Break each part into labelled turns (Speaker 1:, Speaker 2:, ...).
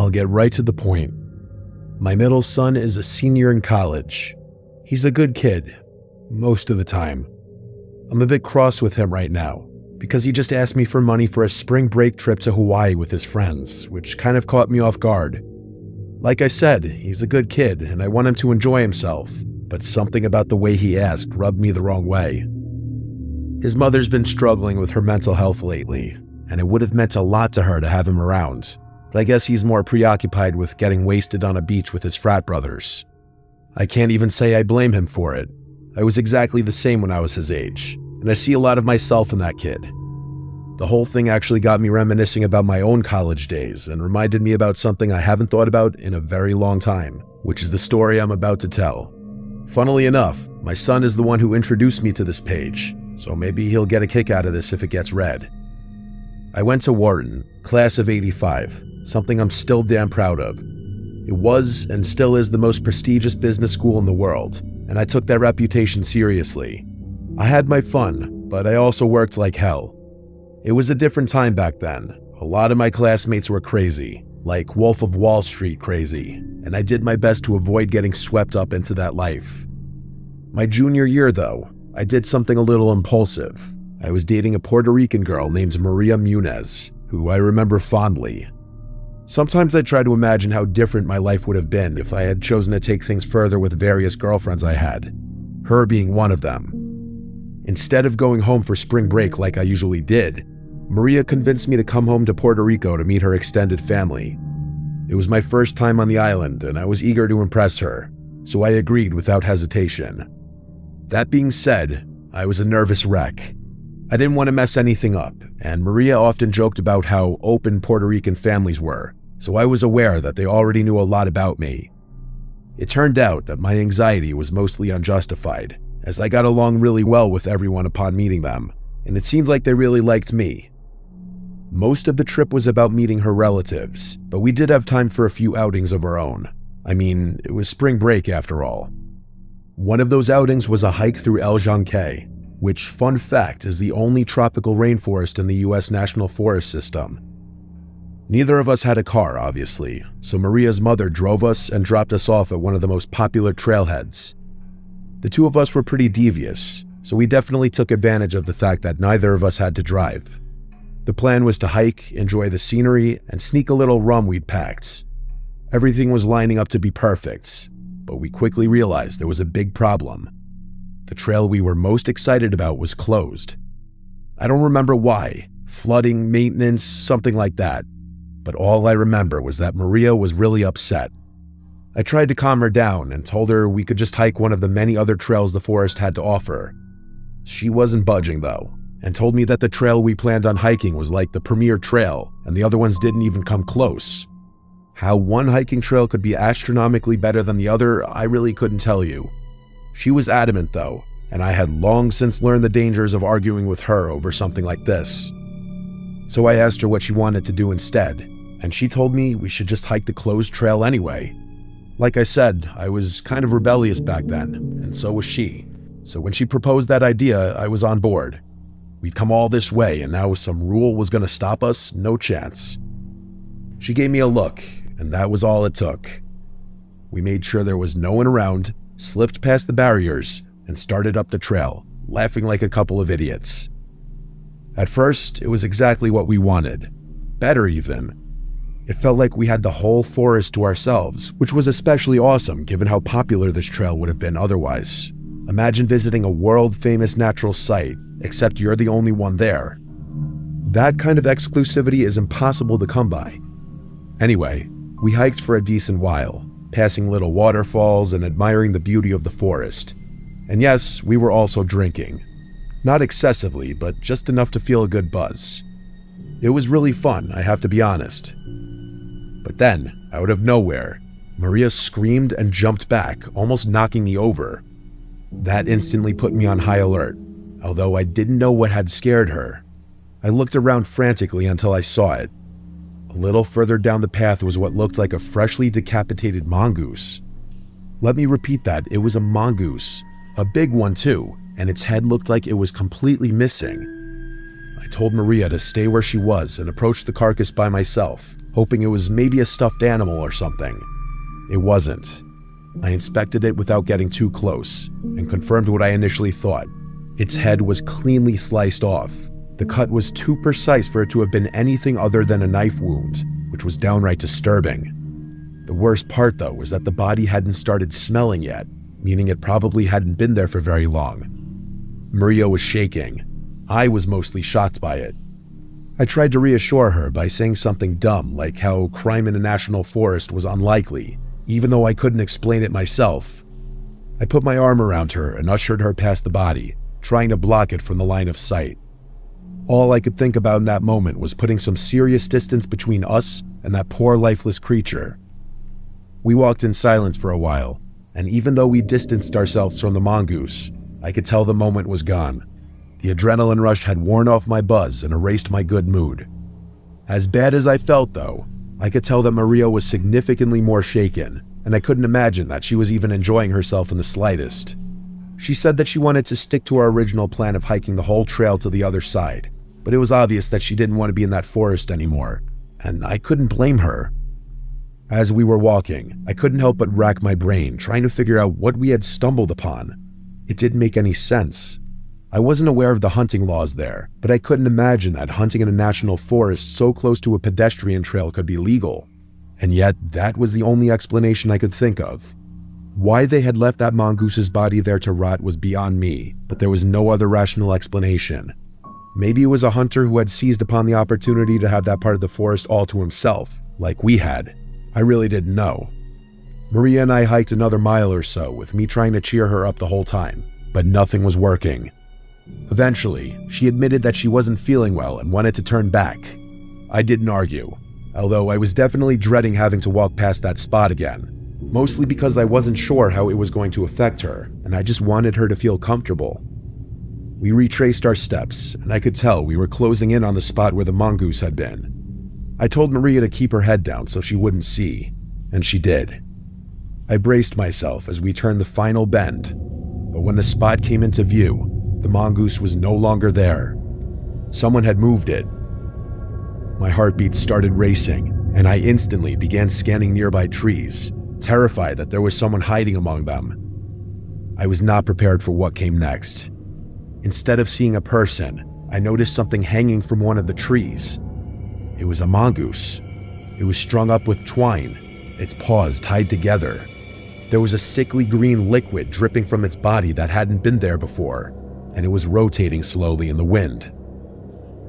Speaker 1: I'll get right to the point. My middle son is a senior in college. He's a good kid, most of the time. I'm a bit cross with him right now, because he just asked me for money for a spring break trip to Hawaii with his friends, which kind of caught me off guard. Like I said, he's a good kid, and I want him to enjoy himself, but something about the way he asked rubbed me the wrong way. His mother's been struggling with her mental health lately, and it would have meant a lot to her to have him around, but I guess he's more preoccupied with getting wasted on a beach with his frat brothers. I can't even say I blame him for it. I was exactly the same when I was his age, and I see a lot of myself in that kid. The whole thing actually got me reminiscing about my own college days and reminded me about something I haven't thought about in a very long time, which is the story I'm about to tell. Funnily enough, my son is the one who introduced me to this page, so maybe he'll get a kick out of this if it gets read. I went to Wharton, class of '85, something I'm still damn proud of. It was and still is the most prestigious business school in the world, and I took that reputation seriously. I had my fun, but I also worked like hell. It was a different time back then. A lot of my classmates were crazy, like Wolf of Wall Street crazy, and I did my best to avoid getting swept up into that life. My junior year, though, I did something a little impulsive. I was dating a Puerto Rican girl named Maria Munez, who I remember fondly. Sometimes I try to imagine how different my life would have been if I had chosen to take things further with various girlfriends I had, her being one of them. Instead of going home for spring break like I usually did, Maria convinced me to come home to Puerto Rico to meet her extended family. It was my first time on the island, and I was eager to impress her, so I agreed without hesitation. That being said, I was a nervous wreck. I didn't want to mess anything up, and Maria often joked about how open Puerto Rican families were, so I was aware that they already knew a lot about me. It turned out that my anxiety was mostly unjustified, as I got along really well with everyone upon meeting them, and it seemed like they really liked me. Most of the trip was about meeting her relatives, but we did have time for a few outings of our own. I mean, it was spring break after all. One of those outings was a hike through El Janqué, which, fun fact, is the only tropical rainforest in the US National Forest System. Neither of us had a car, obviously, so Maria's mother drove us and dropped us off at one of the most popular trailheads. The two of us were pretty devious, so we definitely took advantage of the fact that neither of us had to drive. The plan was to hike, enjoy the scenery, and sneak a little rum we'd packed. Everything was lining up to be perfect, but we quickly realized there was a big problem. The trail we were most excited about was closed. I don't remember why, flooding, maintenance, something like that, but all I remember was that Maria was really upset. I tried to calm her down and told her we could just hike one of the many other trails the forest had to offer. She wasn't budging though, and told me that the trail we planned on hiking was like the premier trail, and the other ones didn't even come close. How one hiking trail could be astronomically better than the other, I really couldn't tell you. She was adamant though, and I had long since learned the dangers of arguing with her over something like this. So I asked her what she wanted to do instead, and she told me we should just hike the closed trail anyway. Like I said, I was kind of rebellious back then, and so was she. So when she proposed that idea, I was on board. We'd come all this way, and now some rule was going to stop us? No chance. She gave me a look, and that was all it took. We made sure there was no one around, slipped past the barriers, and started up the trail, laughing like a couple of idiots. At first, it was exactly what we wanted. Better even. It felt like we had the whole forest to ourselves, which was especially awesome given how popular this trail would have been otherwise. Imagine visiting a world-famous natural site, except you're the only one there. That kind of exclusivity is impossible to come by. Anyway, we hiked for a decent while, passing little waterfalls and admiring the beauty of the forest. And yes, we were also drinking. Not excessively, but just enough to feel a good buzz. It was really fun, I have to be honest. But then, out of nowhere, Maria screamed and jumped back, almost knocking me over. That instantly put me on high alert, although I didn't know what had scared her. I looked around frantically until I saw it. A little further down the path was what looked like a freshly decapitated mongoose. Let me repeat that, it was a mongoose. A big one too, and its head looked like it was completely missing. I told Maria to stay where she was and approached the carcass by myself, hoping it was maybe a stuffed animal or something. It wasn't. I inspected it without getting too close and confirmed what I initially thought. Its head was cleanly sliced off. The cut was too precise for it to have been anything other than a knife wound, which was downright disturbing. The worst part, though, was that the body hadn't started smelling yet, meaning it probably hadn't been there for very long. Maria was shaking. I was mostly shocked by it. I tried to reassure her by saying something dumb like how crime in a national forest was unlikely, even though I couldn't explain it myself. I put my arm around her and ushered her past the body, trying to block it from the line of sight. All I could think about in that moment was putting some serious distance between us and that poor lifeless creature. We walked in silence for a while, and even though we distanced ourselves from the mongoose, I could tell the moment was gone. The adrenaline rush had worn off my buzz and erased my good mood. As bad as I felt, though, I could tell that Maria was significantly more shaken, and I couldn't imagine that she was even enjoying herself in the slightest. She said that she wanted to stick to our original plan of hiking the whole trail to the other side, but it was obvious that she didn't want to be in that forest anymore, and I couldn't blame her. As we were walking, I couldn't help but rack my brain trying to figure out what we had stumbled upon. It didn't make any sense. I wasn't aware of the hunting laws there, but I couldn't imagine that hunting in a national forest so close to a pedestrian trail could be legal. And yet, that was the only explanation I could think of. Why they had left that mongoose's body there to rot was beyond me, but there was no other rational explanation. Maybe it was a hunter who had seized upon the opportunity to have that part of the forest all to himself, like we had. I really didn't know. Maria and I hiked another mile or so, with me trying to cheer her up the whole time, but nothing was working. Eventually, she admitted that she wasn't feeling well and wanted to turn back. I didn't argue, although I was definitely dreading having to walk past that spot again, mostly because I wasn't sure how it was going to affect her, and I just wanted her to feel comfortable. We retraced our steps, and I could tell we were closing in on the spot where the mongoose had been. I told Maria to keep her head down so she wouldn't see, and she did. I braced myself as we turned the final bend, but when the spot came into view, the mongoose was no longer there. Someone had moved it. My heartbeat started racing, and I instantly began scanning nearby trees, terrified that there was someone hiding among them. I was not prepared for what came next. Instead of seeing a person, I noticed something hanging from one of the trees. It was a mongoose. It was strung up with twine, its paws tied together. There was a sickly green liquid dripping from its body that hadn't been there before, and it was rotating slowly in the wind.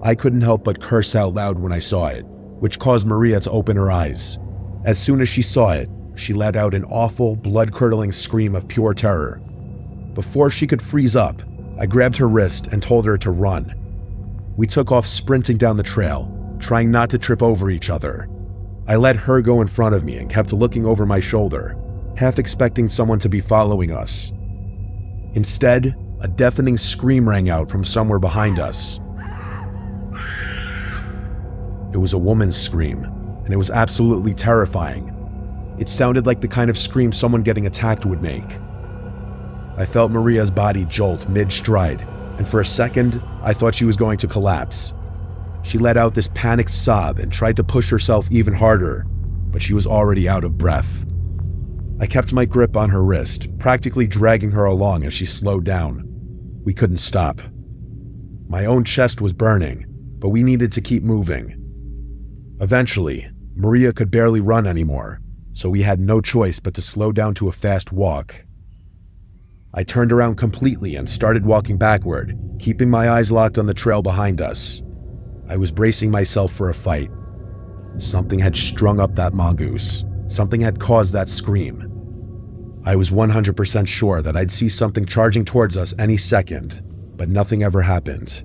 Speaker 1: I couldn't help but curse out loud when I saw it, which caused Maria to open her eyes. As soon as she saw it, she let out an awful, blood-curdling scream of pure terror. Before she could freeze up, I grabbed her wrist and told her to run. We took off sprinting down the trail, trying not to trip over each other. I let her go in front of me and kept looking over my shoulder, half expecting someone to be following us. Instead, a deafening scream rang out from somewhere behind us. It was a woman's scream, and it was absolutely terrifying. It sounded like the kind of scream someone getting attacked would make. I felt Maria's body jolt mid-stride, and for a second, I thought she was going to collapse. She let out this panicked sob and tried to push herself even harder, but she was already out of breath. I kept my grip on her wrist, practically dragging her along as she slowed down. We couldn't stop. My own chest was burning, but we needed to keep moving. Eventually, Maria could barely run anymore, so we had no choice but to slow down to a fast walk. I turned around completely and started walking backward, keeping my eyes locked on the trail behind us. I was bracing myself for a fight. Something had strung up that mongoose. Something had caused that scream. I was 100% sure that I'd see something charging towards us any second, but nothing ever happened.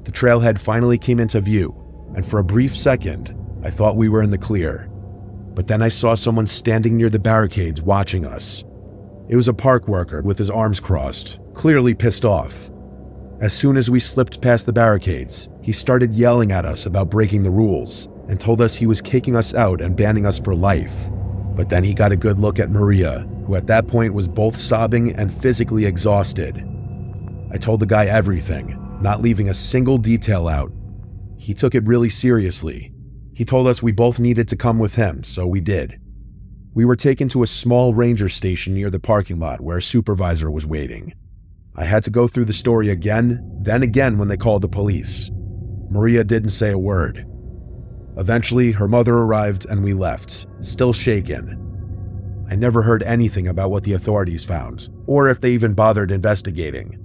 Speaker 1: The trailhead finally came into view, and for a brief second, I thought we were in the clear. But then I saw someone standing near the barricades watching us. It was a park worker with his arms crossed, clearly pissed off. As soon as we slipped past the barricades, he started yelling at us about breaking the rules and told us he was kicking us out and banning us for life. But then he got a good look at Maria, who at that point was both sobbing and physically exhausted. I told the guy everything, not leaving a single detail out. He took it really seriously. He told us we both needed to come with him, so we did. We were taken to a small ranger station near the parking lot where a supervisor was waiting. I had to go through the story again, then again when they called the police. Maria didn't say a word. Eventually, her mother arrived and we left, still shaken. I never heard anything about what the authorities found, or if they even bothered investigating.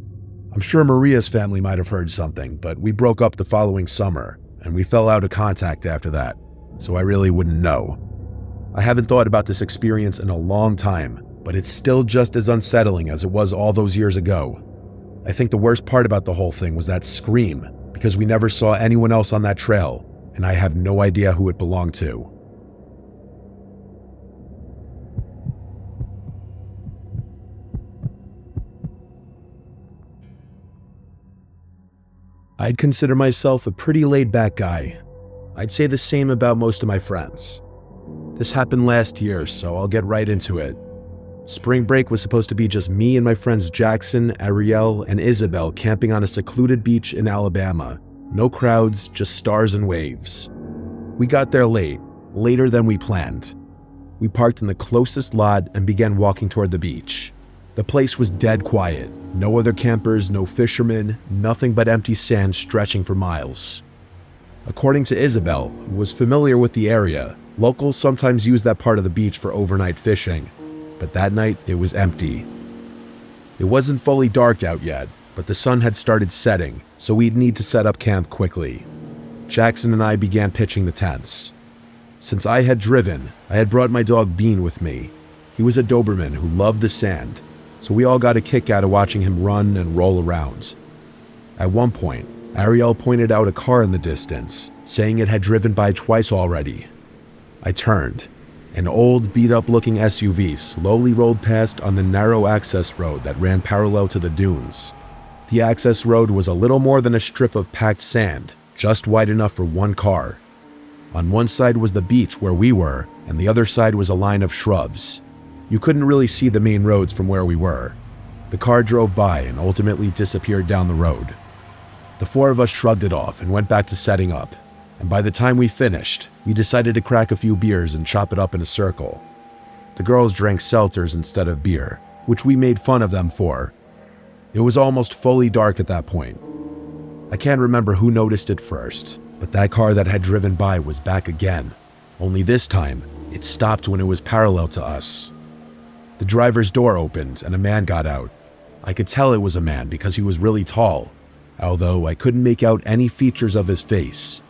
Speaker 1: I'm sure Maria's family might have heard something, but we broke up the following summer, and we fell out of contact after that, so I really wouldn't know. I haven't thought about this experience in a long time, but it's still just as unsettling as it was all those years ago. I think the worst part about the whole thing was that scream, because we never saw anyone else on that trail, and I have no idea who it belonged to. I'd consider myself a pretty laid-back guy. I'd say the same about most of my friends. This happened last year, so I'll get right into it. Spring break was supposed to be just me and my friends Jackson, Ariel, and Isabel camping on a secluded beach in Alabama. No crowds, just stars and waves. We got there late, later than we planned. We parked in the closest lot and began walking toward the beach. The place was dead quiet. No other campers, no fishermen, nothing but empty sand stretching for miles. According to Isabel, who was familiar with the area, locals sometimes use that part of the beach for overnight fishing, but that night it was empty. It wasn't fully dark out yet, but the sun had started setting, so we'd need to set up camp quickly. Jackson and I began pitching the tents. Since I had driven, I had brought my dog Bean with me. He was a Doberman who loved the sand, so we all got a kick out of watching him run and roll around. At one point, Ariel pointed out a car in the distance, saying it had driven by twice already. I turned. An old, beat-up-looking SUV slowly rolled past on the narrow access road that ran parallel to the dunes. The access road was a little more than a strip of packed sand, just wide enough for one car. On one side was the beach where we were, and the other side was a line of shrubs. You couldn't really see the main roads from where we were. The car drove by and ultimately disappeared down the road. The four of us shrugged it off and went back to setting up, and by the time we finished, we decided to crack a few beers and chop it up in a circle. The girls drank seltzers instead of beer, which we made fun of them for. It was almost fully dark at that point. I can't remember who noticed it first, but that car that had driven by was back again. Only this time, it stopped when it was parallel to us. The driver's door opened and a man got out. I could tell it was a man because he was really tall, although I couldn't make out any features of his face.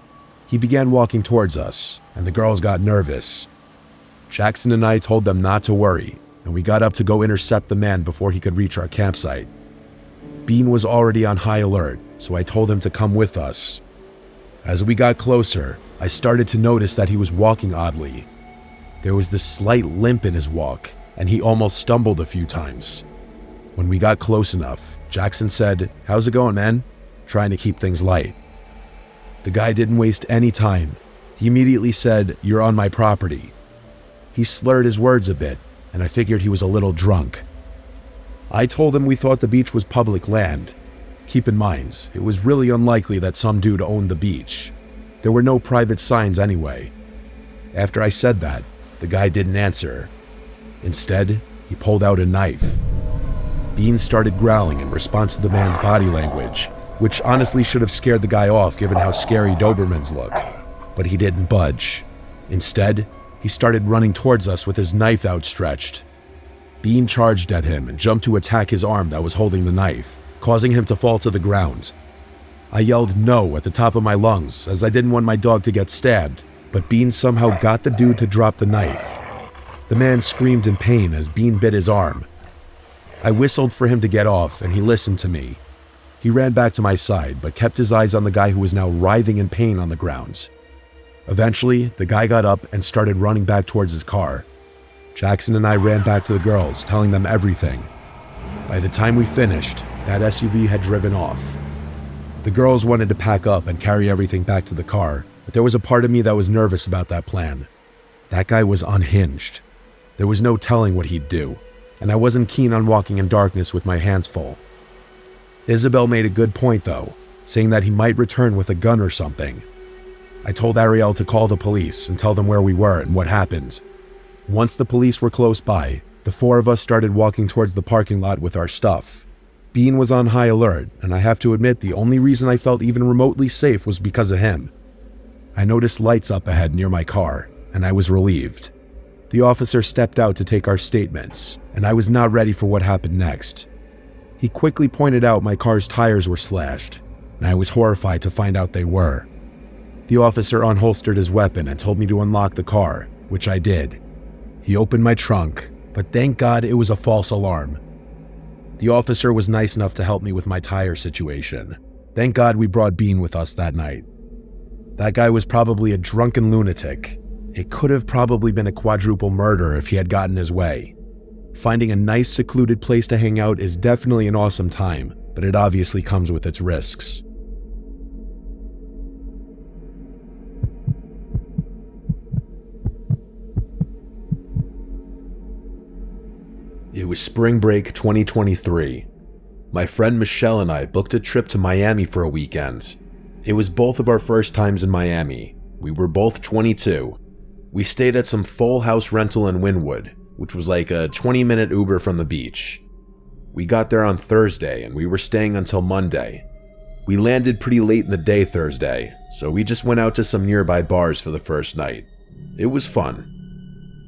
Speaker 1: He began walking towards us, and the girls got nervous. Jackson and I told them not to worry, and we got up to go intercept the man before he could reach our campsite. Bean was already on high alert, so I told him to come with us. As we got closer, I started to notice that he was walking oddly. There was this slight limp in his walk, and he almost stumbled a few times. When we got close enough, Jackson said, "How's it going, man?" trying to keep things light. The guy didn't waste any time. He immediately said, "You're on my property." He slurred his words a bit, and I figured he was a little drunk. I told him we thought the beach was public land. Keep in mind, it was really unlikely that some dude owned the beach. There were no private signs anyway. After I said that, the guy didn't answer. Instead, he pulled out a knife. Bean started growling in response to the man's body language, which honestly should have scared the guy off given how scary Dobermans look. But he didn't budge. Instead, he started running towards us with his knife outstretched. Bean charged at him and jumped to attack his arm that was holding the knife, causing him to fall to the ground. I yelled no at the top of my lungs as I didn't want my dog to get stabbed, but Bean somehow got the dude to drop the knife. The man screamed in pain as Bean bit his arm. I whistled for him to get off, and he listened to me. He ran back to my side, but kept his eyes on the guy who was now writhing in pain on the ground. Eventually, the guy got up and started running back towards his car. Jackson and I ran back to the girls, telling them everything. By the time we finished, that SUV had driven off. The girls wanted to pack up and carry everything back to the car, but there was a part of me that was nervous about that plan. That guy was unhinged. There was no telling what he'd do, and I wasn't keen on walking in darkness with my hands full. Isabel made a good point though, saying that he might return with a gun or something. I told Ariel to call the police and tell them where we were and what happened. Once the police were close by, the four of us started walking towards the parking lot with our stuff. Bean was on high alert, and I have to admit the only reason I felt even remotely safe was because of him. I noticed lights up ahead near my car, and I was relieved. The officer stepped out to take our statements, and I was not ready for what happened next. He quickly pointed out my car's tires were slashed, and I was horrified to find out they were. The officer unholstered his weapon and told me to unlock the car, which I did. He opened my trunk, but thank God it was a false alarm. The officer was nice enough to help me with my tire situation. Thank God we brought Bean with us that night. That guy was probably a drunken lunatic. It could have probably been a quadruple murder if he had gotten his way. Finding a nice secluded place to hang out is definitely an awesome time, but it obviously comes with its risks. It was spring break 2023. My friend Michelle and I booked a trip to Miami for a weekend. It was both of our first times in Miami. We were both 22. We stayed at some full house rental in Wynwood, which was like a 20-minute Uber from the beach. We got there on Thursday and we were staying until Monday. We landed pretty late in the day Thursday, so we just went out to some nearby bars for the first night. It was fun.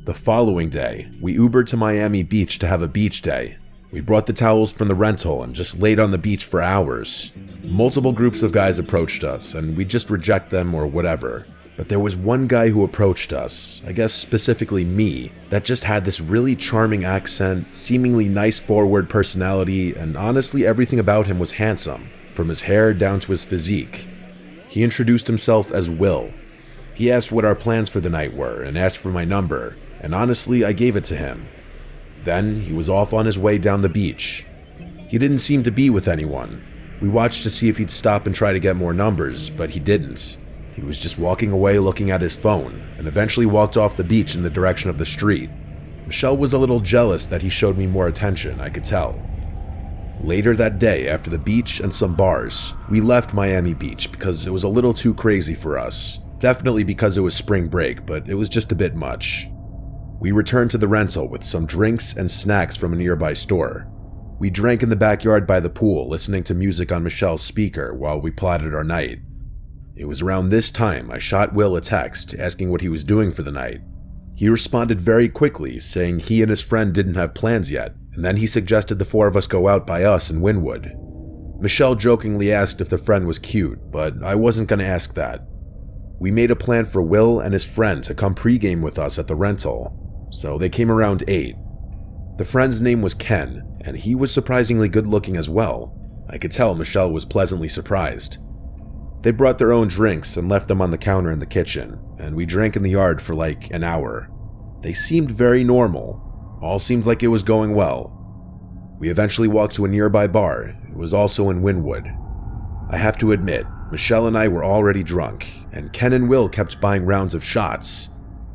Speaker 1: The following day, we Ubered to Miami Beach to have a beach day. We brought the towels from the rental and just laid on the beach for hours. Multiple groups of guys approached us and we just reject them or whatever. But there was one guy who approached us, I guess specifically me, that just had this really charming accent, seemingly nice forward personality, and honestly everything about him was handsome, from his hair down to his physique. He introduced himself as Will. He asked what our plans for the night were and asked for my number, and honestly I gave it to him. Then he was off on his way down the beach. He didn't seem to be with anyone. We watched to see if he'd stop and try to get more numbers, but he didn't. He was just walking away looking at his phone, and eventually walked off the beach in the direction of the street. Michelle was a little jealous that he showed me more attention, I could tell. Later that day, after the beach and some bars, we left Miami Beach because it was a little too crazy for us. Definitely because it was spring break, but it was just a bit much. We returned to the rental with some drinks and snacks from a nearby store. We drank in the backyard by the pool, listening to music on Michelle's speaker while we plotted our night. It was around this time I shot Will a text asking what he was doing for the night. He responded very quickly, saying he and his friend didn't have plans yet, and then he suggested the four of us go out by us in Wynwood. Michelle jokingly asked if the friend was cute, but I wasn't going to ask that. We made a plan for Will and his friend to come pregame with us at the rental, so they came around 8. The friend's name was Ken, and he was surprisingly good looking as well. I could tell Michelle was pleasantly surprised. They brought their own drinks and left them on the counter in the kitchen, and we drank in the yard for like an hour. They seemed very normal. All seemed like it was going well. We eventually walked to a nearby bar. It was also in Wynwood. I have to admit, Michelle and I were already drunk, and Ken and Will kept buying rounds of shots.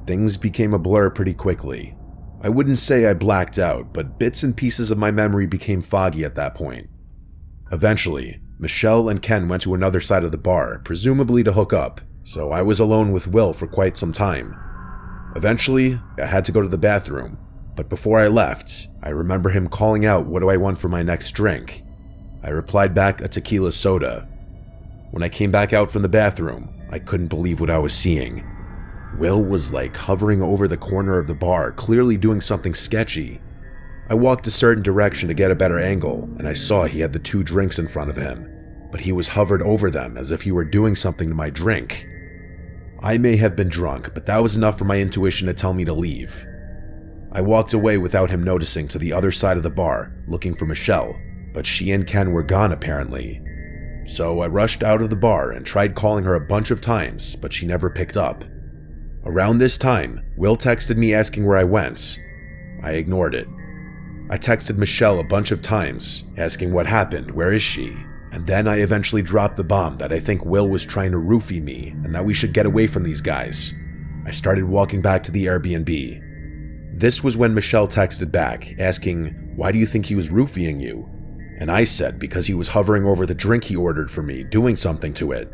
Speaker 1: Things became a blur pretty quickly. I wouldn't say I blacked out, but bits and pieces of my memory became foggy at that point. Eventually, Michelle and Ken went to another side of the bar, presumably to hook up, so I was alone with Will for quite some time. Eventually, I had to go to the bathroom, but before I left, I remember him calling out, "What do I want for my next drink?" I replied back, "A tequila soda." When I came back out from the bathroom, I couldn't believe what I was seeing. Will was like hovering over the corner of the bar, clearly doing something sketchy. I walked a certain direction to get a better angle, and I saw he had the 2 drinks in front of him, but he was hovered over them as if he were doing something to my drink. I may have been drunk, but that was enough for my intuition to tell me to leave. I walked away without him noticing to the other side of the bar, looking for Michelle, but she and Ken were gone apparently. So I rushed out of the bar and tried calling her a bunch of times, but she never picked up. Around this time, Will texted me asking where I went. I ignored it. I texted Michelle a bunch of times, asking what happened, where is she? And then I eventually dropped the bomb that I think Will was trying to roofie me and that we should get away from these guys. I started walking back to the Airbnb. This was when Michelle texted back, asking, "Why do you think he was roofieing you?" And I said because he was hovering over the drink he ordered for me, doing something to it.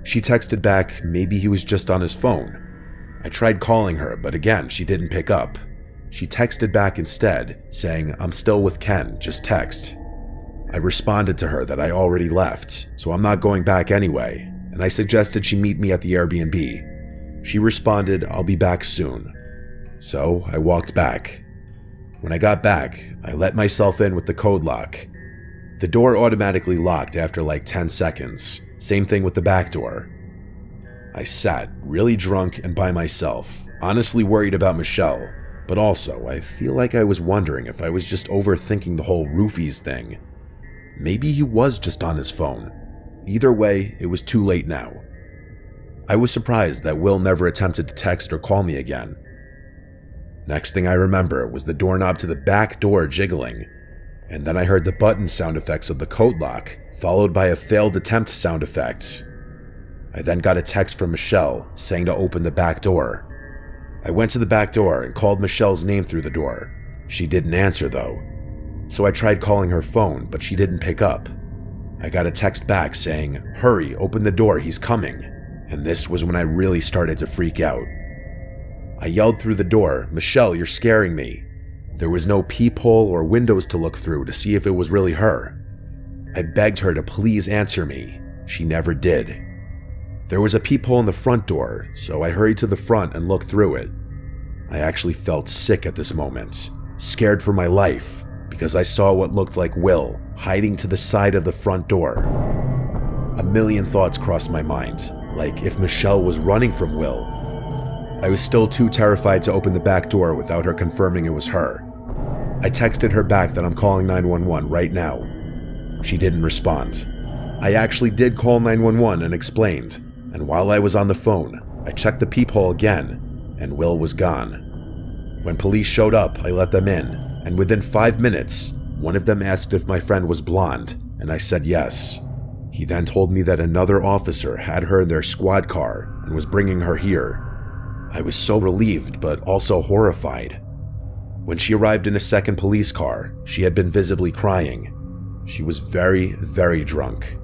Speaker 1: She texted back maybe he was just on his phone. I tried calling her, but again, she didn't pick up. She texted back instead, saying, "I'm still with Ken, just text." I responded to her that I already left, so I'm not going back anyway, and I suggested she meet me at the Airbnb. She responded, "I'll be back soon." So I walked back. When I got back, I let myself in with the code lock. The door automatically locked after like 10 seconds. Same thing with the back door. I sat, really drunk and by myself, honestly worried about Michelle, but also I feel like I was wondering if I was just overthinking the whole roofies thing. Maybe he was just on his phone. Either way, it was too late now. I was surprised that Will never attempted to text or call me again. Next thing I remember was the doorknob to the back door jiggling, and then I heard the button sound effects of the code lock, followed by a failed attempt sound effect. I then got a text from Michelle saying to open the back door. I went to the back door and called Michelle's name through the door. She didn't answer though. So I tried calling her phone, but she didn't pick up. I got a text back saying, "Hurry, open the door, he's coming." And this was when I really started to freak out. I yelled through the door, "Michelle, you're scaring me." There was no peephole or windows to look through to see if it was really her. I begged her to please answer me. She never did. There was a peephole in the front door, so I hurried to the front and looked through it. I actually felt sick at this moment, scared for my life, because I saw what looked like Will hiding to the side of the front door. A million thoughts crossed my mind, like if Michelle was running from Will. I was still too terrified to open the back door without her confirming it was her. I texted her back that I'm calling 911 right now. She didn't respond. I actually did call 911 and explained, and while I was on the phone, I checked the peephole again, and Will was gone. When police showed up, I let them in, and within 5 minutes, one of them asked if my friend was blonde, and I said yes. He then told me that another officer had her in their squad car and was bringing her here. I was so relieved, but also horrified. When she arrived in a second police car, she had been visibly crying. She was very, very drunk.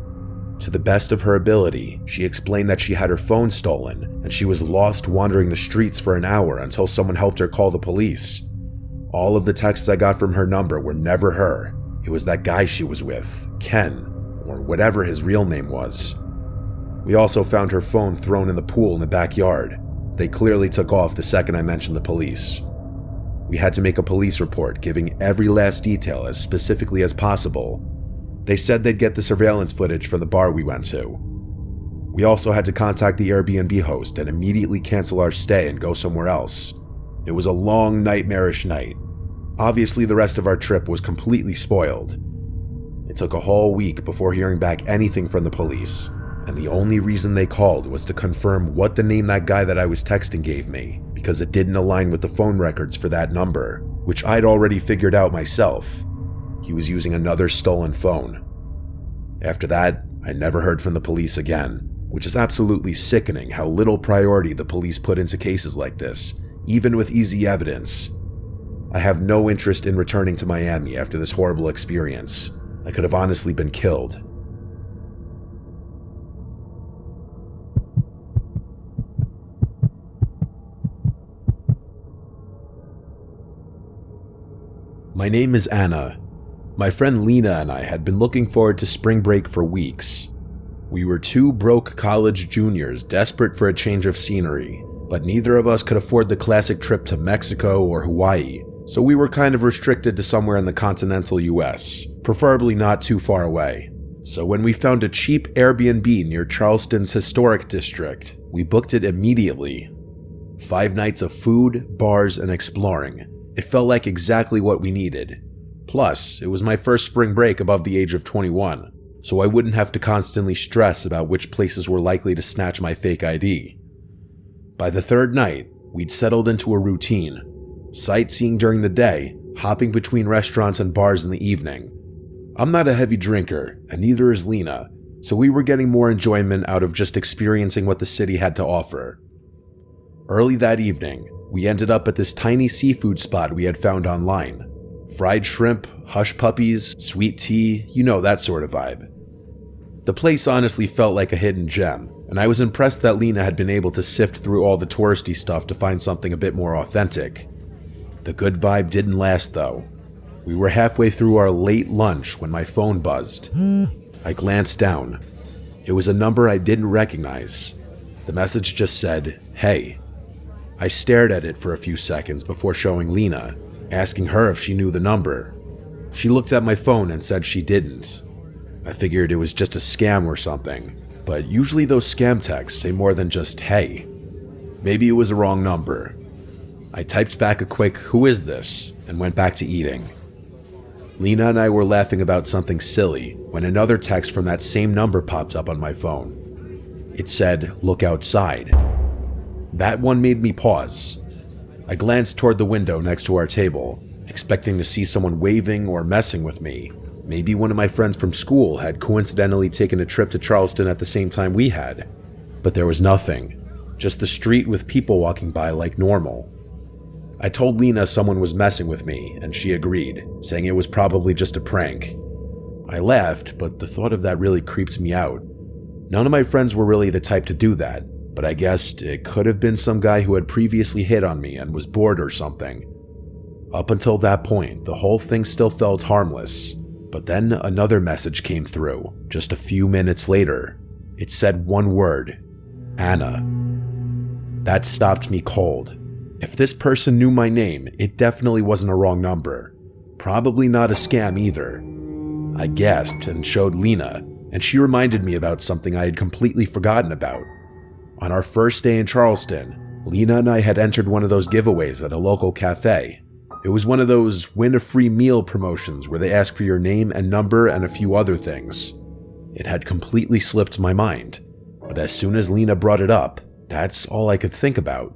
Speaker 1: To the best of her ability, she explained that she had her phone stolen and she was lost wandering the streets for an hour until someone helped her call the police. All of the texts I got from her number were never her. It was that guy she was with, Ken, or whatever his real name was. We also found her phone thrown in the pool in the backyard. They clearly took off the second I mentioned the police. We had to make a police report giving every last detail as specifically as possible. They said they'd get the surveillance footage from the bar we went to. We also had to contact the Airbnb host and immediately cancel our stay and go somewhere else. It was a long, nightmarish night. Obviously, the rest of our trip was completely spoiled. It took a whole week before hearing back anything from the police, and the only reason they called was to confirm what the name that guy that I was texting gave me, because it didn't align with the phone records for that number, which I'd already figured out myself. He was using another stolen phone. After that, I never heard from the police again, which is absolutely sickening how little priority the police put into cases like this, even with easy evidence. I have no interest in returning to Miami after this horrible experience. I could have honestly been killed. My name is Anna. My friend Lena and I had been looking forward to spring break for weeks. We were two broke college juniors desperate for a change of scenery, but neither of us could afford the classic trip to Mexico or Hawaii, so we were kind of restricted to somewhere in the continental US, preferably not too far away. So when we found a cheap Airbnb near Charleston's historic district, we booked it immediately. 5 nights of food, bars, and exploring. It felt like exactly what we needed. Plus, it was my first spring break above the age of 21, so I wouldn't have to constantly stress about which places were likely to snatch my fake ID. By the 3rd night, we'd settled into a routine. Sightseeing during the day, hopping between restaurants and bars in the evening. I'm not a heavy drinker, and neither is Lena, so we were getting more enjoyment out of just experiencing what the city had to offer. Early that evening, we ended up at this tiny seafood spot we had found online. Fried shrimp, hush puppies, sweet tea, you know, that sort of vibe. The place honestly felt like a hidden gem, and I was impressed that Lena had been able to sift through all the touristy stuff to find something a bit more authentic. The good vibe didn't last though. We were halfway through our late lunch when my phone buzzed. I glanced down. It was a number I didn't recognize. The message just said, "Hey." I stared at it for a few seconds before showing Lena, asking her if she knew the number. She looked at my phone and said she didn't. I figured it was just a scam or something, but usually those scam texts say more than just "hey." Maybe it was a wrong number. I typed back a quick "who is this?" and went back to eating. Lena and I were laughing about something silly when another text from that same number popped up on my phone. It said, "Look outside." That one made me pause. I glanced toward the window next to our table, expecting to see someone waving or messing with me. Maybe one of my friends from school had coincidentally taken a trip to Charleston at the same time we had. But there was nothing, just the street with people walking by like normal. I told Lena someone was messing with me, and she agreed, saying it was probably just a prank. I laughed, but the thought of that really creeped me out. None of my friends were really the type to do that, but I guessed it could have been some guy who had previously hit on me and was bored or something. Up until that point, the whole thing still felt harmless, but then another message came through, just a few minutes later. It said one word, "Anna." That stopped me cold. If this person knew my name, it definitely wasn't a wrong number. Probably not a scam either. I gasped and showed Lena, and she reminded me about something I had completely forgotten about. On our first day in Charleston, Lena and I had entered one of those giveaways at a local cafe. It was one of those win a free meal promotions where they ask for your name and number and a few other things. It had completely slipped my mind, but as soon as Lena brought it up, that's all I could think about.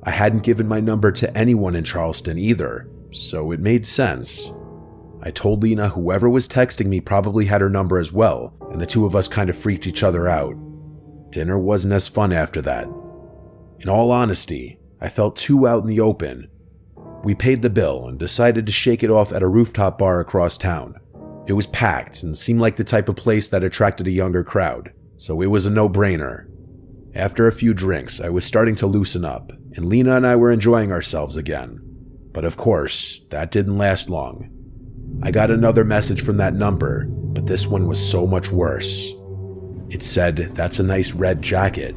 Speaker 1: I hadn't given my number to anyone in Charleston either, so it made sense. I told Lena whoever was texting me probably had her number as well, and the two of us kind of freaked each other out. Dinner wasn't as fun after that. In all honesty, I felt too out in the open. We paid the bill and decided to shake it off at a rooftop bar across town. It was packed and seemed like the type of place that attracted a younger crowd, so it was a no-brainer. After a few drinks, I was starting to loosen up, and Lena and I were enjoying ourselves again. But of course, that didn't last long. I got another message from that number, but this one was so much worse. It said, "That's a nice red jacket."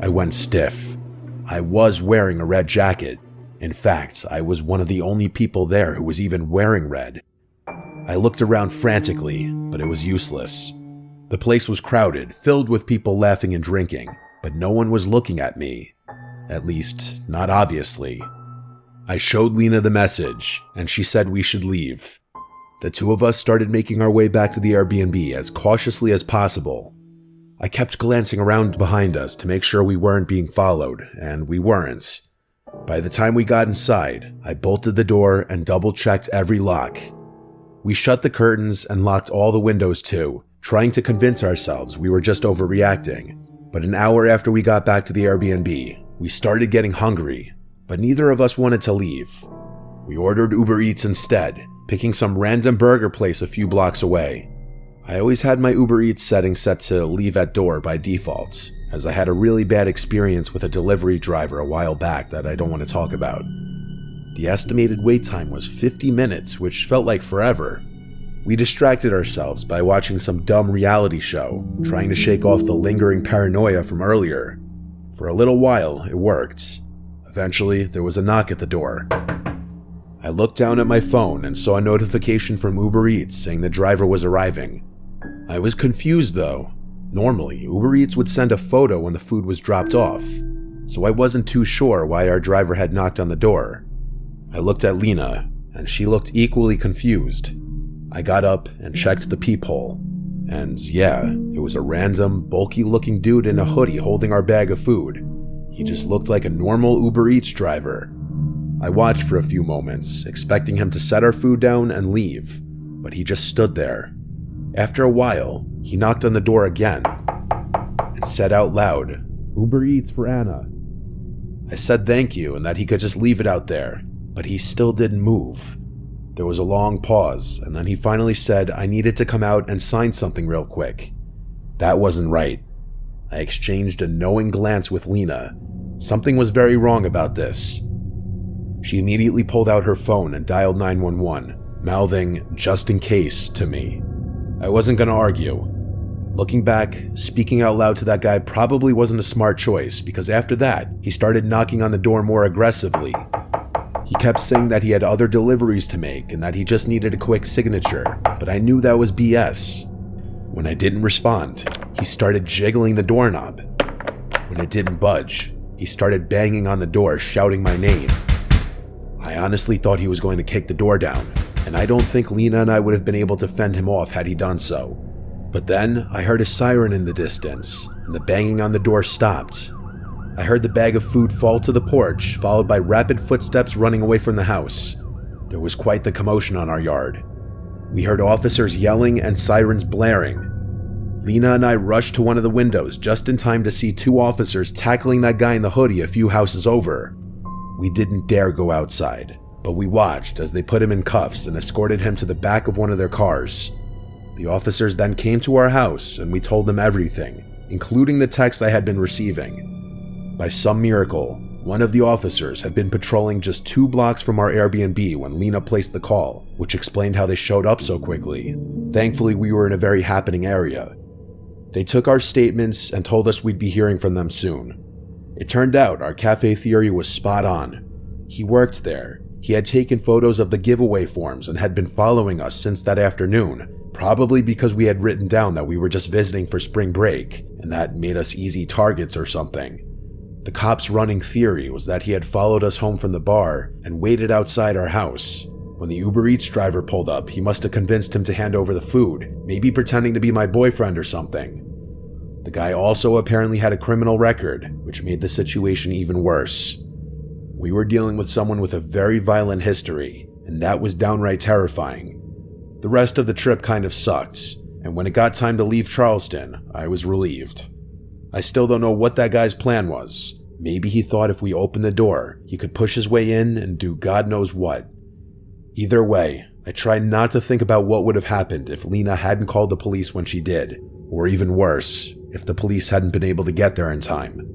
Speaker 1: I went stiff. I was wearing a red jacket. In fact, I was one of the only people there who was even wearing red. I looked around frantically, but it was useless. The place was crowded, filled with people laughing and drinking, but no one was looking at me. At least, not obviously. I showed Lena the message, and she said we should leave. The two of us started making our way back to the Airbnb as cautiously as possible. I kept glancing around behind us to make sure we weren't being followed, and we weren't. By the time we got inside, I bolted the door and double-checked every lock. We shut the curtains and locked all the windows too, trying to convince ourselves we were just overreacting. But an hour after we got back to the Airbnb, we started getting hungry, but neither of us wanted to leave. We ordered Uber Eats instead, picking some random burger place a few blocks away. I always had my Uber Eats setting set to leave at door by default, as I had a really bad experience with a delivery driver a while back that I don't want to talk about. The estimated wait time was 50 minutes, which felt like forever. We distracted ourselves by watching some dumb reality show, trying to shake off the lingering paranoia from earlier. For a little while, it worked. Eventually, there was a knock at the door. I looked down at my phone and saw a notification from Uber Eats saying the driver was arriving. I was confused though. Normally, Uber Eats would send a photo when the food was dropped off, so I wasn't too sure why our driver had knocked on the door. I looked at Lena, and she looked equally confused. I got up and checked the peephole, and yeah, it was a random, bulky-looking dude in a hoodie holding our bag of food. He just looked like a normal Uber Eats driver. I watched for a few moments, expecting him to set our food down and leave, but he just stood there. After a while, he knocked on the door again and said out loud, "Uber Eats for Anna." I said thank you and that he could just leave it out there, but he still didn't move. There was a long pause, and then he finally said I needed to come out and sign something real quick. That wasn't right. I exchanged a knowing glance with Lena. Something was very wrong about this. She immediately pulled out her phone and dialed 911, mouthing, "just in case," to me. I wasn't gonna argue. Looking back, speaking out loud to that guy probably wasn't a smart choice, because after that, he started knocking on the door more aggressively. He kept saying that he had other deliveries to make and that he just needed a quick signature, but I knew that was BS. When I didn't respond, he started jiggling the doorknob. When it didn't budge, he started banging on the door, shouting my name. I honestly thought he was going to kick the door down, and I don't think Lena and I would have been able to fend him off had he done so. But then I heard a siren in the distance, and the banging on the door stopped. I heard the bag of food fall to the porch, followed by rapid footsteps running away from the house. There was quite the commotion on our yard. We heard officers yelling and sirens blaring. Lena and I rushed to one of the windows just in time to see two officers tackling that guy in the hoodie a few houses over. We didn't dare go outside, but we watched as they put him in cuffs and escorted him to the back of one of their cars. The officers then came to our house and we told them everything, including the text I had been receiving. By some miracle, one of the officers had been patrolling just 2 blocks from our Airbnb when Lena placed the call, which explained how they showed up so quickly. Thankfully, we were in a very happening area. They took our statements and told us we'd be hearing from them soon. It turned out our cafe theory was spot on. He worked there. He had taken photos of the giveaway forms and had been following us since that afternoon, probably because we had written down that we were just visiting for spring break, and that made us easy targets or something. The cops' running theory was that he had followed us home from the bar and waited outside our house. When the Uber Eats driver pulled up, he must have convinced him to hand over the food, maybe pretending to be my boyfriend or something. The guy also apparently had a criminal record, which made the situation even worse. We were dealing with someone with a very violent history, and that was downright terrifying. The rest of the trip kind of sucked, and when it got time to leave Charleston, I was relieved. I still don't know what that guy's plan was. Maybe he thought if we opened the door, he could push his way in and do God knows what. Either way, I tried not to think about what would have happened if Lena hadn't called the police when she did, or even worse, if the police hadn't been able to get there in time.